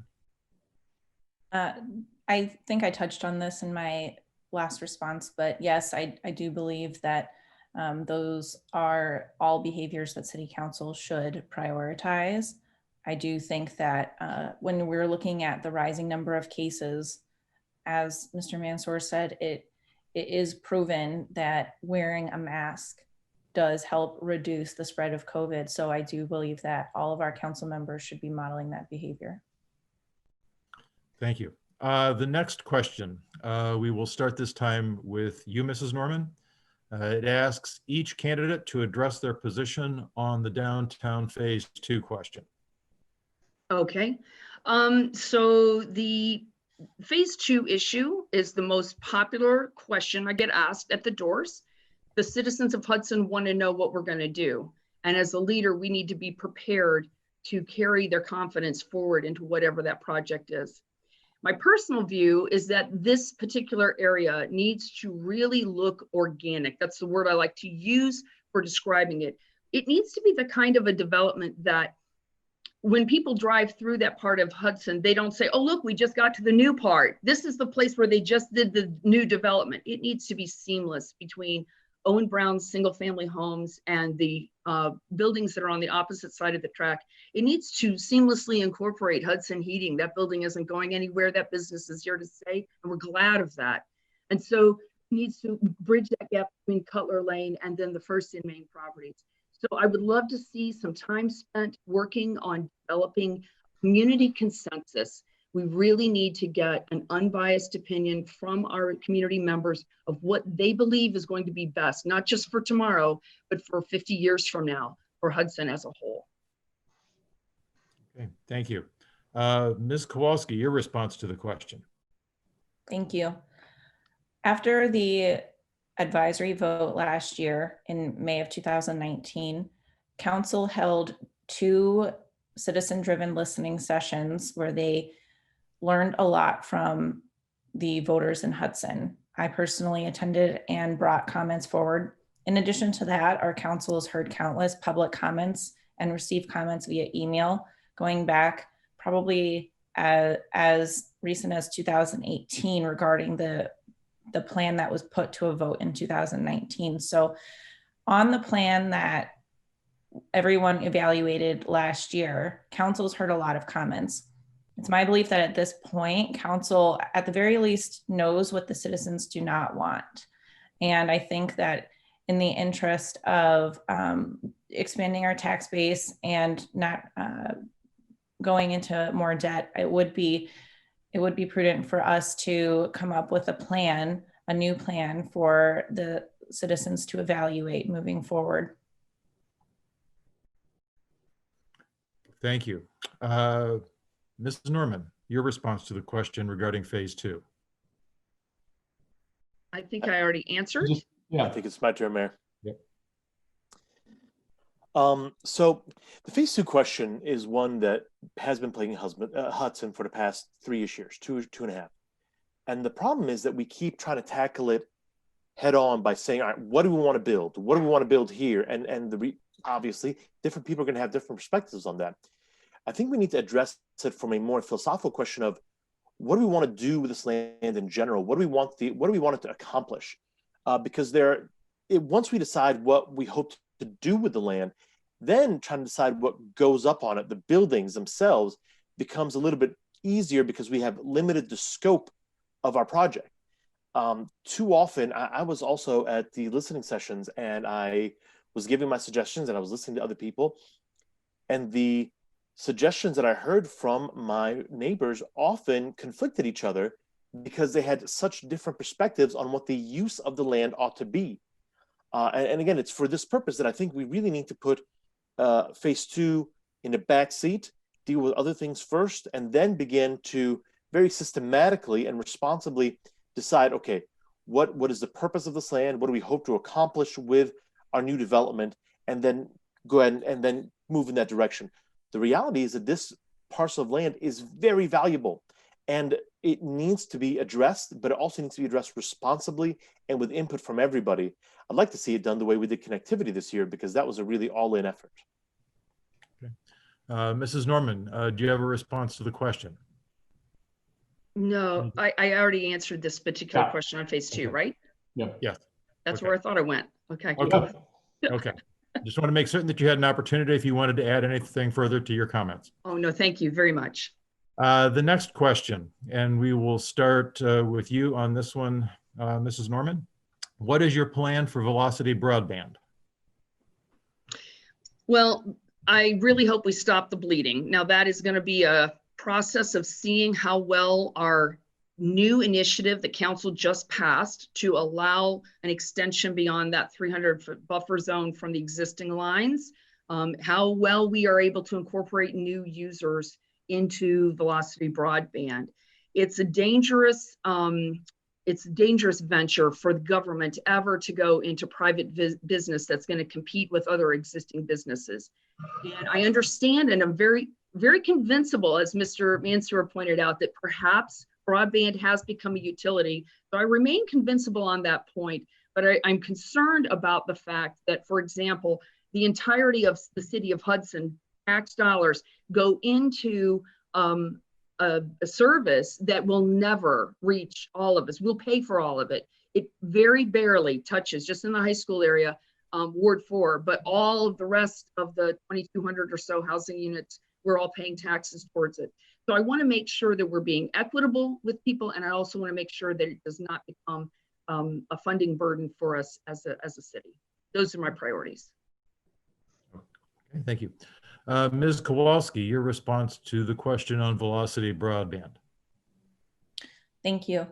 I think I touched on this in my last response, but yes, I do believe that those are all behaviors that city council should prioritize. I do think that when we're looking at the rising number of cases, as Mr. Mansour said, it is proven that wearing a mask does help reduce the spread of COVID. So I do believe that all of our council members should be modeling that behavior. Thank you. The next question, we will start this time with you, Mrs. Norman. It asks each candidate to address their position on the downtown phase 2 question. Okay, so the phase 2 issue is the most popular question I get asked at the doors. The citizens of Hudson want to know what we're going to do. And as a leader, we need to be prepared to carry their confidence forward into whatever that project is. My personal view is that this particular area needs to really look organic. That's the word I like to use for describing it. It needs to be the kind of a development that when people drive through that part of Hudson, they don't say, oh, look, we just got to the new part. This is the place where they just did the new development. It needs to be seamless between Owen Brown's single family homes and the buildings that are on the opposite side of the track. It needs to seamlessly incorporate Hudson Heating. That building isn't going anywhere. That business is here to stay, and we're glad of that. And so it needs to bridge that gap between Cutler Lane and then the First and Main properties. So I would love to see some time spent working on developing community consensus. We really need to get an unbiased opinion from our community members of what they believe is going to be best, not just for tomorrow, but for 50 years from now, for Hudson as a whole. Okay, thank you. Ms. Kowalski, your response to the question. Thank you. After the advisory vote last year in May of 2019, council held 2 citizen-driven listening sessions where they learned a lot from the voters in Hudson. I personally attended and brought comments forward. In addition to that, our council has heard countless public comments and received comments via email going back probably as recent as 2018 regarding the plan that was put to a vote in 2019. So on the plan that everyone evaluated last year, council's heard a lot of comments. It's my belief that at this point, council at the very least knows what the citizens do not want. And I think that in the interest of expanding our tax base and not going into more debt, it would be prudent for us to come up with a new plan for the citizens to evaluate moving forward. Thank you. Mrs. Norman, your response to the question regarding phase 2. I think I already answered. Just, I yeah, think it's my turn, Mayor. Yep. So the phase 2 question is one that has been plaguing Hudson for the past 3-ish years, two and a half. And the problem is that we keep trying to tackle it head on by saying, all right, what do we want to build? What do we want to build here? And obviously, different people are going to have different perspectives on that. I think we need to address it from a more philosophical question of what do we want to do with this land in general? What do we want it to accomplish? Because once we decide what we hope to do with the land, then trying to decide what goes up on it, the buildings themselves, becomes a little bit easier because we have limited the scope of our project. Too often, I was also at the listening sessions and I was giving my suggestions and I was listening to other people. And the suggestions that I heard from my neighbors often conflicted each other because they had such different perspectives on what the use of the land ought to be. And again, it's for this purpose that I think we really need to put phase 2 in the back seat, deal with other things first, and then begin to very systematically and responsibly decide, okay, what is the purpose of this land? What do we hope to accomplish with our new development? And then go ahead and then move in that direction. The reality is that this parcel of land is very valuable and it needs to be addressed, but it also needs to be addressed responsibly and with input from everybody. I'd like to see it done the way we did connectivity this year, because that was a really all-in effort. Okay. Mrs. Norman, do you have a response to the question? No, I already answered this particular Yeah. question on phase 2, Okay. right? Yep. Yes. That's Okay. where I thought I went. Okay. Okay. Okay. Just want to make certain that you had an opportunity if you wanted to add anything further to your comments. Oh, no, thank you very much. The next question, and we will start with you on this one, Mrs. Norman. What is your plan for Velocity Broadband? Well, I really hope we stop the bleeding. Now, that is going to be a process of seeing how well our new initiative that council just passed to allow an extension beyond that 300-foot buffer zone from the existing lines, how well we are able to incorporate new users into Velocity Broadband. It's a dangerous venture for the government ever to go into private business that's going to compete with other existing businesses. And I understand, and I'm very, very convincible, as Mr. Mansour pointed out, that perhaps broadband has become a utility. So I remain convincible on that point, but I'm concerned about the fact that, for example, the entirety of the city of Hudson tax dollars go into a service that will never reach all of us. We'll pay for all of it. It very barely touches, just in the high school area, Ward 4, but all of the rest of the 2,200 or so housing units, we're all paying taxes towards it. So I want to make sure that we're being equitable with people, and I also want to make sure that it does not become a funding burden for us as a city. Those are my priorities. Okay, thank you. Ms. Kowalski, your response to the question on Velocity Broadband. Thank you.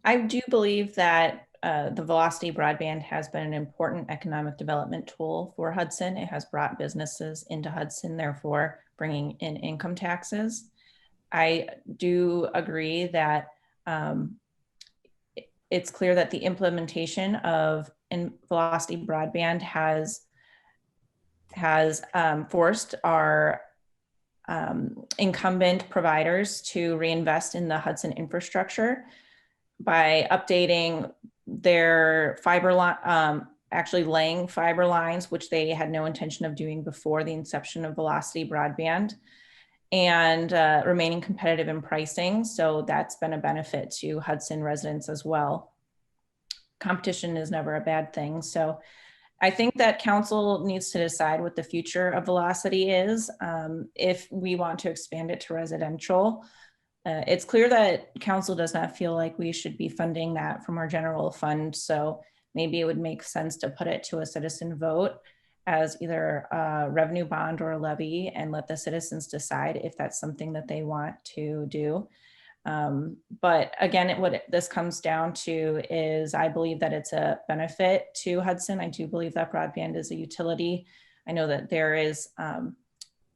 I do believe that the Velocity Broadband has been an important economic development tool for Hudson. It has brought businesses into Hudson, therefore bringing in income taxes. I do agree that it's clear that the implementation of Velocity Broadband has forced our incumbent providers to reinvest in the Hudson infrastructure by updating their fiber line, actually laying fiber lines, which they had no intention of doing before the inception of Velocity Broadband, and remaining competitive in pricing. So that's been a benefit to Hudson residents as well. Competition is never a bad thing. So I think that council needs to decide what the future of Velocity is. If we want to expand it to residential, it's clear that council does not feel like we should be funding that from our general fund. So maybe it would make sense to put it to a citizen vote as either a revenue bond or a levy, and let the citizens decide if that's something that they want to do. But again, what this comes down to is I believe that it's a benefit to Hudson. I do believe that broadband is a utility. I know that there is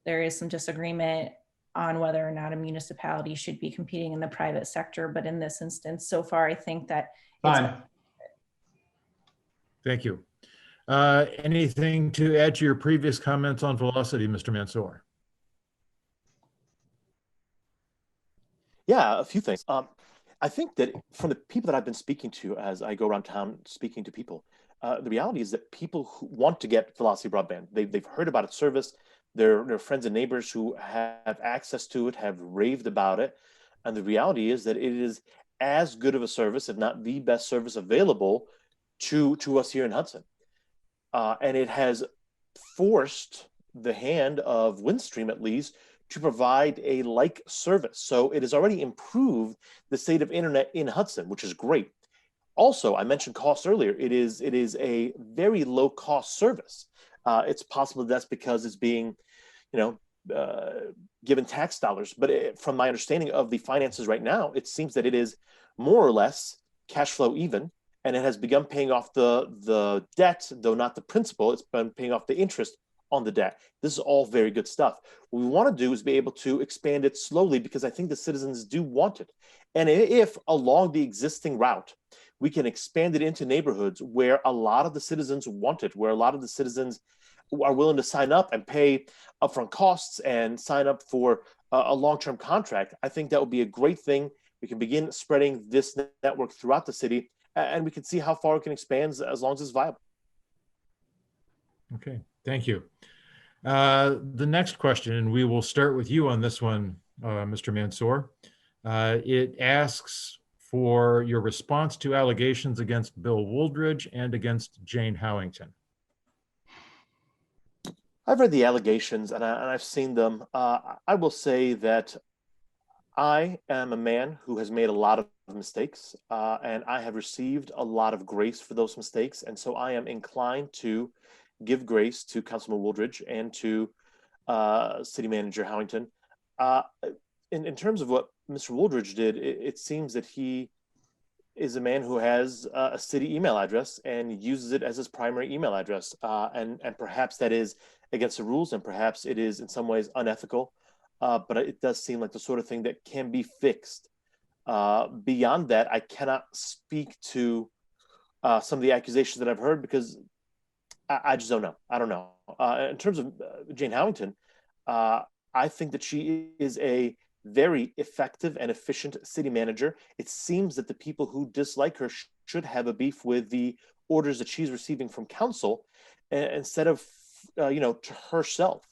There is some disagreement on whether or not a municipality should be competing in the private sector, but in this instance, so far, I think that it's Fine. Thank you. Anything to add to your previous comments on velocity, Mr. Mansour? Yeah, a few things. I think that from the people that I've been speaking to as I go around town speaking to people, the reality is that people who want to get velocity broadband, they've heard about its service. Their friends and neighbors who have access to it have raved about it. And the reality is that it is as good of a service, if not the best service available to us here in Hudson. And it has forced the hand of Windstream, at least, to provide a like service. So it has already improved the state of internet in Hudson, which is great. Also, I mentioned cost earlier. It is a very low cost service. It's possible that's because it's being, given tax dollars. But from my understanding of the finances right now, it seems that it is more or less cash flow even, and it has begun paying off the debt, though not the principal. It's been paying off the interest on the debt. This is all very good stuff. What we want to do is be able to expand it slowly because I think the citizens do want it. And if along the existing route, we can expand it into neighborhoods where a lot of the citizens want it, where a lot of the citizens are willing to sign up and pay upfront costs and sign up for a long-term contract, I think that would be a great thing. We can begin spreading this network throughout the city, and we can see how far it can expand as long as it's viable. Okay, thank you. The next question, and we will start with you on this one, Mr. Mansour. It asks for your response to allegations against Bill Wooldridge and against Jane Howington. I've read the allegations and I've seen them. I will say that I am a man who has made a lot of mistakes, and I have received a lot of grace for those mistakes. And so I am inclined to give grace to Councilman Wooldridge and to City Manager Howington. In terms of what Mr. Wooldridge did, it seems that he is a man who has a city email address and uses it as his primary email address. And perhaps that is against the rules, and perhaps it is in some ways unethical. But it does seem like the sort of thing that can be fixed. Beyond that, I cannot speak to some of the accusations that I've heard because I just don't know. I don't know. In terms of Jane Howington, I think that she is a very effective and efficient city manager. It seems that the people who dislike her should have a beef with the orders that she's receiving from council instead of, to herself.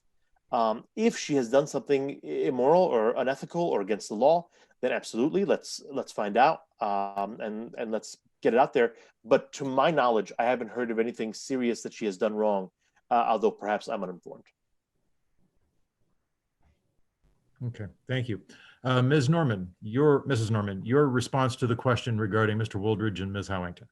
If she has done something immoral or unethical or against the law, then absolutely, let's find out and let's get it out there. But to my knowledge, I haven't heard of anything serious that she has done wrong, although perhaps I'm uninformed. Okay, thank you. Mrs. Norman, your response to the question regarding Mr. Wooldridge and Ms. Howington.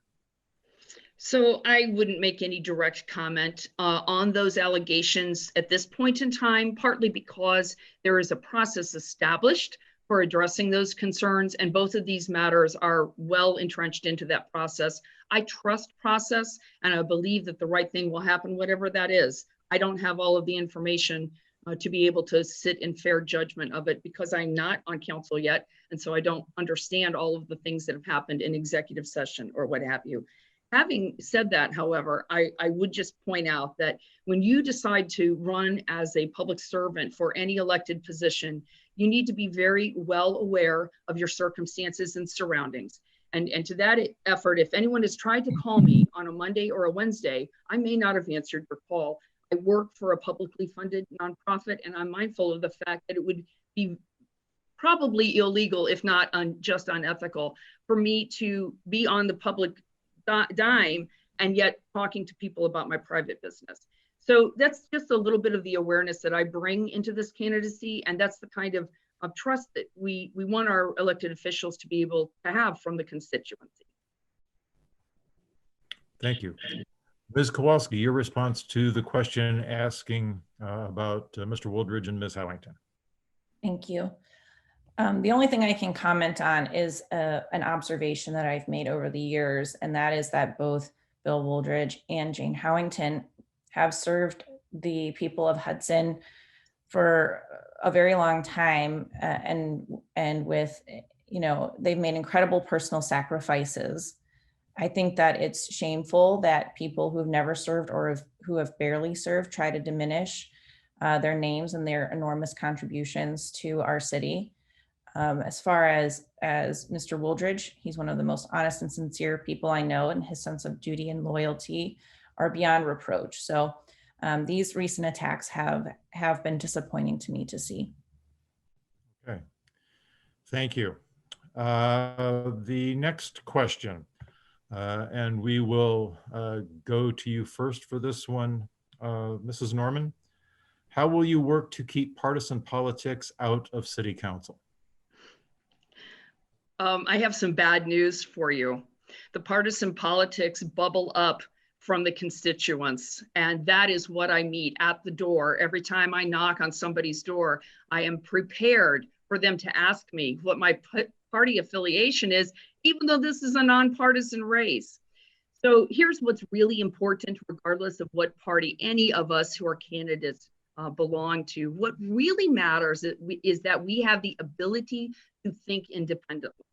So I wouldn't make any direct comment on those allegations at this point in time, partly because there is a process established for addressing those concerns, and both of these matters are well entrenched into that process. I trust process, and I believe that the right thing will happen, whatever that is. I don't have all of the information to be able to sit in fair judgment of it because I'm not on council yet, and so I don't understand all of the things that have happened in executive session or what have you. Having said that, however, I would just point out that when you decide to run as a public servant for any elected position, you need to be very well aware of your circumstances and surroundings. And to that effort, if anyone has tried to call me on a Monday or a Wednesday, I may not have answered your call. I work for a publicly funded nonprofit, and I'm mindful of the fact that it would be probably illegal, if not just unethical, for me to be on the public dime and yet talking to people about my private business. So that's just a little bit of the awareness that I bring into this candidacy, and that's the kind of trust that we want our elected officials to be able to have from the constituency. Thank you. Ms. Kowalski, your response to the question asking about Mr. Wooldridge and Ms. Howington. Thank you. The only thing I can comment on is an observation that I've made over the years, and that is that both Bill Wooldridge and Jane Howington have served the people of Hudson for a very long time, and with, they've made incredible personal sacrifices. I think that it's shameful that people who've never served or who have barely served try to diminish their names and their enormous contributions to our city. As far as Mr. Wooldridge, he's one of the most honest and sincere people I know, and his sense of duty and loyalty are beyond reproach. So these recent attacks have been disappointing to me to see. Okay, thank you. The next question, and we will go to you first for this one, Mrs. Norman. How will you work to keep partisan politics out of City Council? I have some bad news for you. The partisan politics bubble up from the constituents, and that is what I meet at the door. Every time I knock on somebody's door, I am prepared for them to ask me what my party affiliation is, even though this is a nonpartisan race. So here's what's really important, regardless of what party any of us who are candidates belong to. What really matters is that we have the ability to think independently.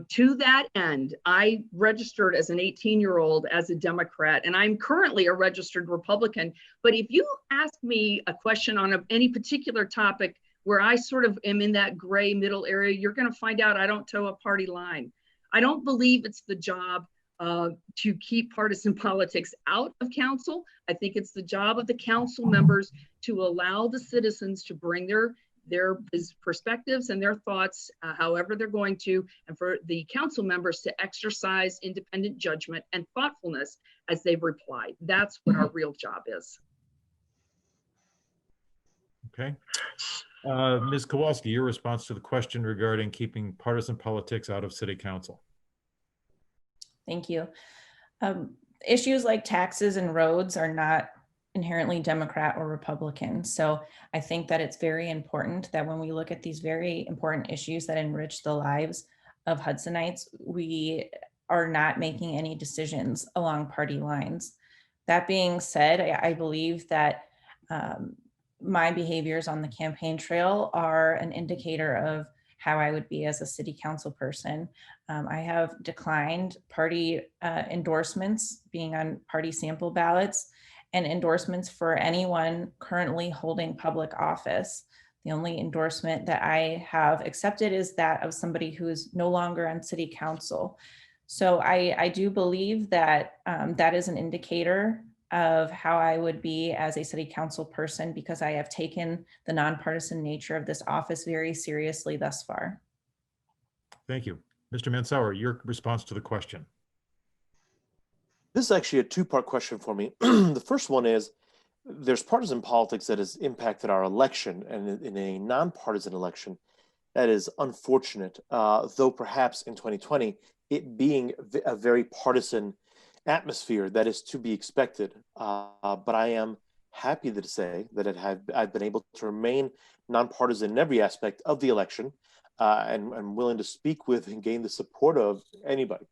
To that end, I registered as an 18-year-old as a Democrat, and I'm currently a registered Republican. But if you ask me a question on any particular topic where I sort of am in that gray middle area, you're going to find out I don't toe a party line. I don't believe it's the job to keep partisan politics out of council. I think it's the job of the council members to allow the citizens to bring their perspectives and their thoughts, however they're going to, and for the council members to exercise independent judgment and thoughtfulness as they reply. That's what our real job is. Okay. Ms. Kowalski, your response to the question regarding keeping partisan politics out of City Council. Thank you. Issues like taxes and roads are not inherently Democrat or Republican. So I think that it's very important that when we look at these very important issues that enrich the lives of Hudsonites, we are not making any decisions along party lines. That being said, I believe that my behaviors on the campaign trail are an indicator of how I would be as a city council person. I have declined party endorsements, being on party sample ballots, and endorsements for anyone currently holding public office. The only endorsement that I have accepted is that of somebody who is no longer on city council. So I do believe that that is an indicator of how I would be as a city council person, because I have taken the nonpartisan nature of this office very seriously thus far. Thank you. Mr. Mansauer, your response to the question. This is actually a two-part question for me. The first one is, there's partisan politics that has impacted our election, and in a nonpartisan election, that is unfortunate, though perhaps in 2020, it being a very partisan atmosphere, that is to be expected. But I am happy to say that I've been able to remain nonpartisan in every aspect of the election, and I'm willing to speak with and gain the support of anybody.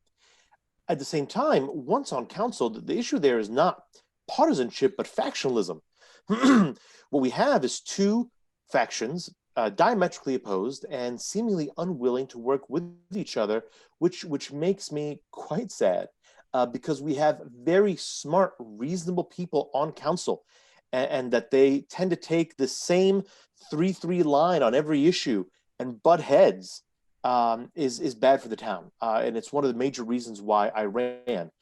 At the same time, once on council, the issue there is not partisanship, but factionalism. What we have is two factions diametrically opposed and seemingly unwilling to work with each other, which makes me quite sad, because we have very smart, reasonable people on council, and that they tend to take the same 3-3 line on every issue and butt heads. Is bad for the town, and it's one of the major reasons why I ran.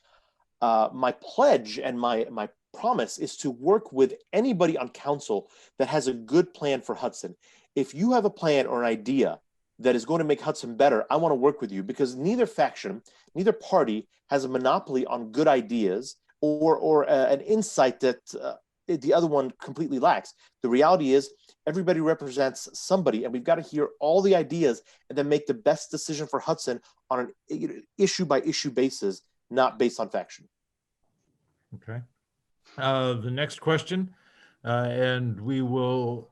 My pledge and my promise is to work with anybody on council that has a good plan for Hudson. If you have a plan or an idea that is going to make Hudson better, I want to work with you, because neither faction, neither party has a monopoly on good ideas or an insight that the other one completely lacks. The reality is, everybody represents somebody, and we've got to hear all the ideas and then make the best decision for Hudson on an issue by issue basis, not based on faction. Okay. The next question, and we will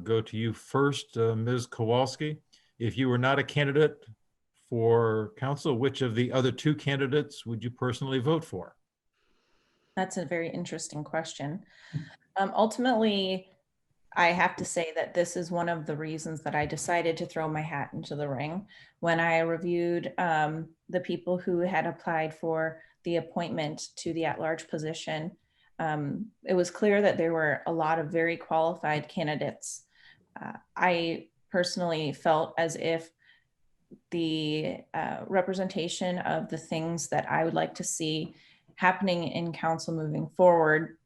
go to you first, Ms. Kowalski. If you were not a candidate for council, which of the other two candidates would you personally vote for? That's a very interesting question. Ultimately, I have to say that this is one of the reasons that I decided to throw my hat into the ring. When I reviewed the people who had applied for the appointment to the at-large position, it was clear that there were a lot of very qualified candidates. I personally felt as if the representation of the things that I would like to see happening in council moving forward,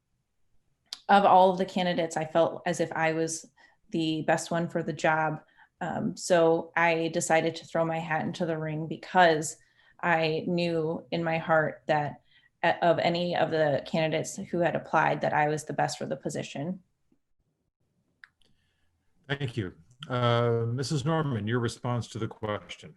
of all of the candidates, I felt as if I was the best one for the job. So I decided to throw my hat into the ring because I knew in my heart that of any of the candidates who had applied, that I was the best for the position. Thank you. Mrs. Norman, your response to the question.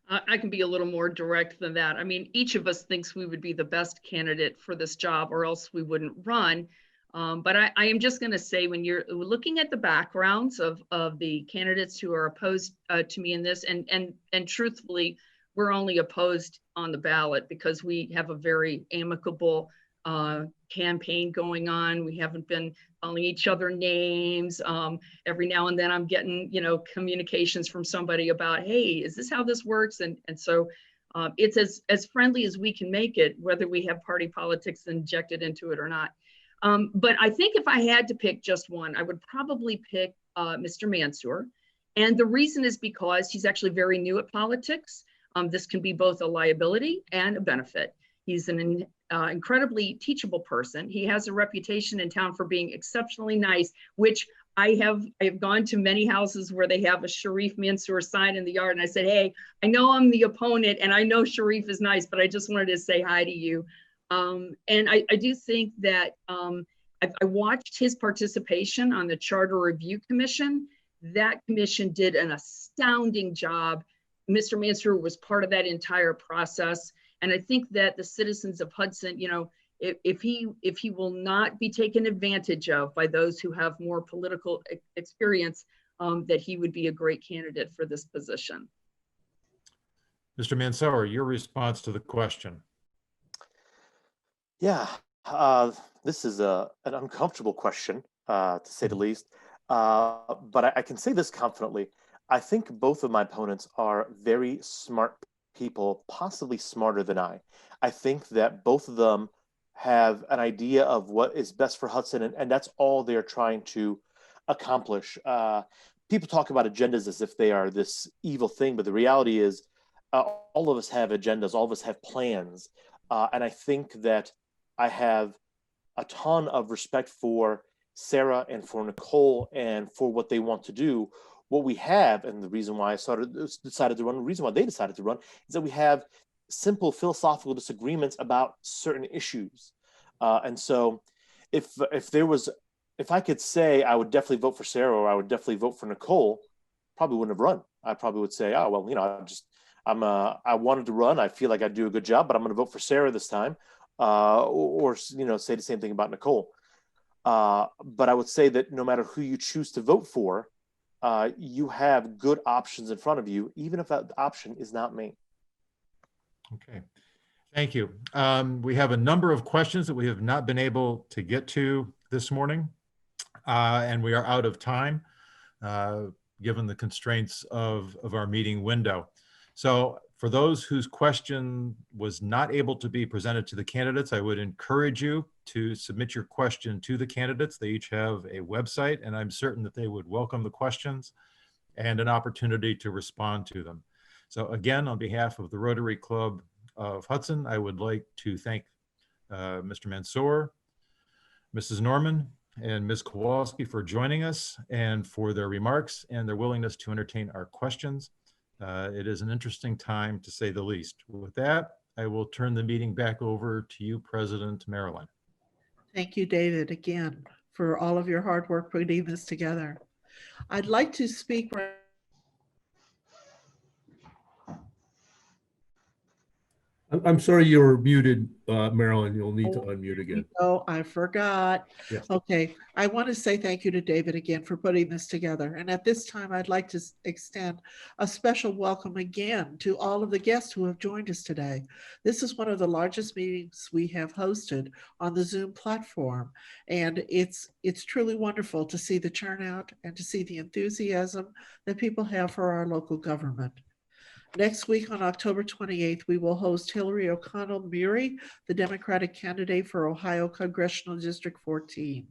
I can be a little more direct than that. I mean, each of us thinks we would be the best candidate for this job, or else we wouldn't run. But I am just going to say, when you're looking at the backgrounds of the candidates who are opposed to me in this, and truthfully, we're only opposed on the ballot because we have a very amicable campaign going on. We haven't been calling each other names. Every now and then I'm getting, communications from somebody about, hey, is this how this works? And so it's as friendly as we can make it, whether we have party politics injected into it or not. But I think if I had to pick just one, I would probably pick Mr. Mansour. And the reason is because he's actually very new at politics. This can be both a liability and a benefit. He's an incredibly teachable person. He has a reputation in town for being exceptionally nice, which I have gone to many houses where they have a Sharif Mansour sign in the yard. And I said, hey, I know I'm the opponent and I know Sharif is nice, but I just wanted to say hi to you. And I do think that I watched his participation on the Charter Review Commission. That commission did an astounding job. Mr. Mansour was part of that entire process. And I think that the citizens of Hudson, if he will not be taken advantage of by those who have more political experience, that he would be a great candidate for this position. Mr. Mansour, your response to the question. Yeah, this is an uncomfortable question, to say the least. But I can say this confidently. I think both of my opponents are very smart people, possibly smarter than I. I think that both of them have an idea of what is best for Hudson, and that's all they're trying to accomplish. People talk about agendas as if they are this evil thing, but the reality is all of us have agendas, all of us have plans. And I think that I have a ton of respect for Sarah and for Nicole and for what they want to do. What we have, and the reason why I decided to run, the reason why they decided to run, is that we have simple philosophical disagreements about certain issues. And so if I could say I would definitely vote for Sarah or I would definitely vote for Nicole, probably wouldn't have run. I probably would say, oh, well, I wanted to run. I feel like I'd do a good job, but I'm going to vote for Sarah this time. Or say the same thing about Nicole. But I would say that no matter who you choose to vote for, you have good options in front of you, even if that option is not me. Okay, thank you. We have a number of questions that we have not been able to get to this morning, and we are out of time, given the constraints of our meeting window. So for those whose question was not able to be presented to the candidates, I would encourage you to submit your question to the candidates. They each have a website, and I'm certain that they would welcome the questions and an opportunity to respond to them. So again, on behalf of the Rotary Club of Hudson, I would like to thank Mr. Mansour, Mrs. Norman, and Ms. Kowalski for joining us and for their remarks and their willingness to entertain our questions. It is an interesting time, to say the least. With that, I will turn the meeting back over to you, President Marilyn. Thank you, David, again, for all of your hard work putting this together. I'd like to speak. I'm sorry you were muted, Marilyn. You'll need to unmute again. Oh, I forgot. Yes. Okay, I want to say thank you to David again for putting this together. And at this time, I'd like to extend a special welcome again to all of the guests who have joined us today. This is one of the largest meetings we have hosted on the Zoom platform. And it's truly wonderful to see the turnout and to see the enthusiasm that people have for our local government. Next week on October 28th, we will host Hillary O'Connell Murray, the Democratic candidate for Ohio Congressional District 14.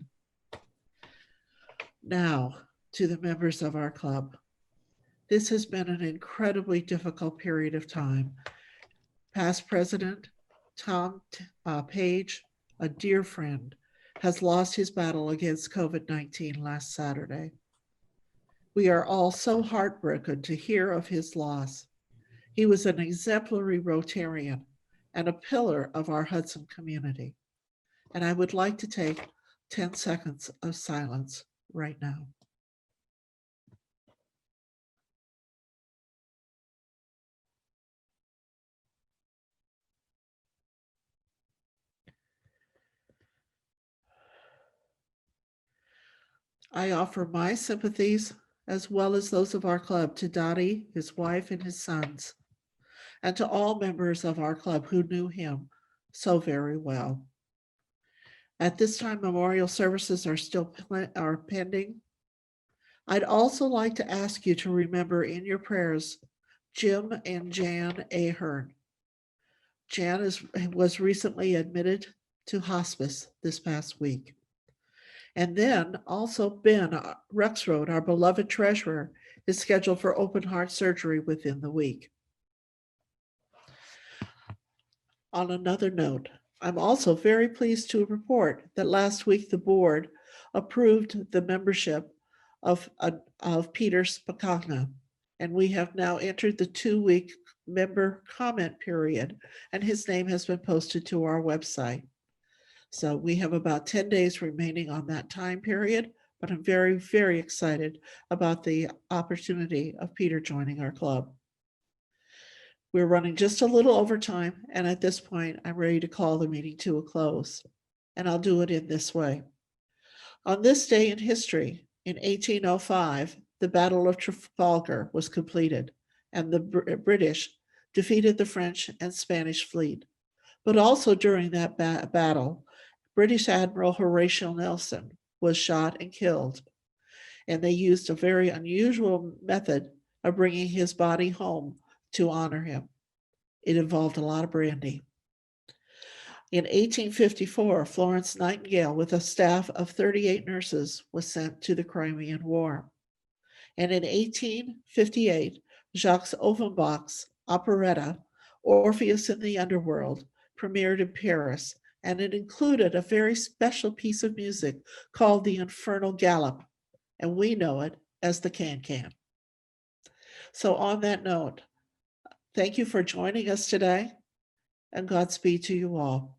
Now, to the members of our club. This has been an incredibly difficult period of time. Past President Tom Page, a dear friend, has lost his battle against COVID-19 last Saturday. We are all so heartbroken to hear of his loss. He was an exemplary Rotarian and a pillar of our Hudson community. And I would like to take 10 seconds of silence right now. I offer my sympathies as well as those of our club to Dottie, his wife, and his sons, and to all members of our club who knew him so very well. At this time, memorial services are still pending. I'd also like to ask you to remember in your prayers Jim and Jan Ahern. Jan was recently admitted to hospice this past week. And then also Ben Rexroad, our beloved treasurer, is scheduled for open heart surgery within the week. On another note, I'm also very pleased to report that last week the board approved the membership of Peter Spakana, and we have now entered the 2-week member comment period, and his name has been posted to our website. So we have about 10 days remaining on that time period, but I'm very, very excited about the opportunity of Peter joining our club. We're running just a little over time, and at this point, I'm ready to call the meeting to a close, and I'll do it in this way. On this day in history, in 1805, the Battle of Trafalgar was completed, and the British defeated the French and Spanish fleet. But also during that battle, British Admiral Horatio Nelson was shot and killed, and they used a very unusual method of bringing his body home to honor him. It involved a lot of brandy. In 1854, Florence Nightingale, with a staff of 38 nurses, was sent to the Crimean War. And in 1858, Jacques Offenbach's operetta, Orpheus in the Underworld, premiered in Paris, and it included a very special piece of music called the Infernal Gallop, and we know it as the Can-Can. So on that note, thank you for joining us today, and Godspeed to you all.